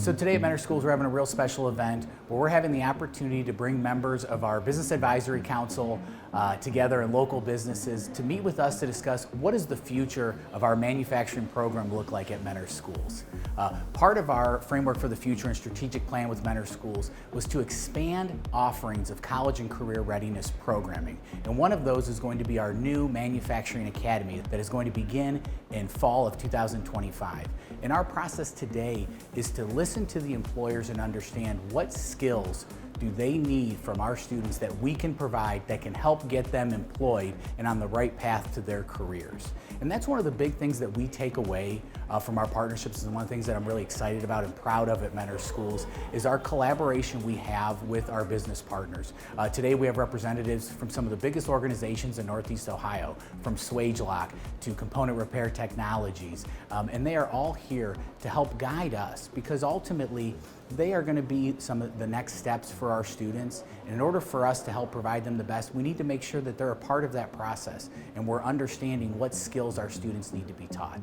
So today at Mentor Schools, we're having a real special event where we're having the opportunity to bring members of our Business Advisory Council together and local businesses to meet with us to discuss what does the future of our manufacturing program look like at Mentor Schools. Part of our framework for the future and strategic plan with Mentor Schools was to expand offerings of college and career readiness programming. And one of those is going to be our new Manufacturing Academy that is going to begin in fall of 2025. And our process today is to listen to the employers and understand what skills do they need from our students that we can provide that can help get them employed and on the right path to their careers. And that's one of the big things that we take away from our partnerships, and one of the things that I'm really excited about and proud of at Mentor Schools is our collaboration we have with our business partners. Today we have representatives from some of the biggest organizations in Northeast Ohio, from Swagelok to Component Repair Technologies, and they are all here to help guide us, because ultimately they are going to be some of the next steps for our students. And in order for us to help provide them the best, we need to make sure that they're a part of that process and we're understanding what skills our students need to be taught.